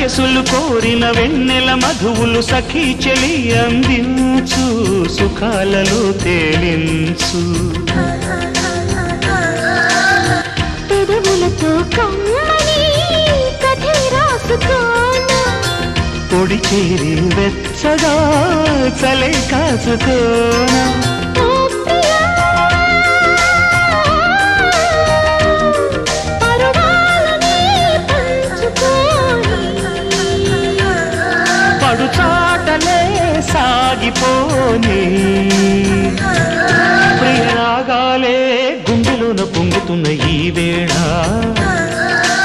వయసులు కోరిన వెన్నెల మధువులు సఖీ చెలి అందించు సుఖాలలో తేలించు పెదవులతో కమ్మని కథే రాసుకోనా పొడి చేరి వెచ్చగా చలే కాసుకోనా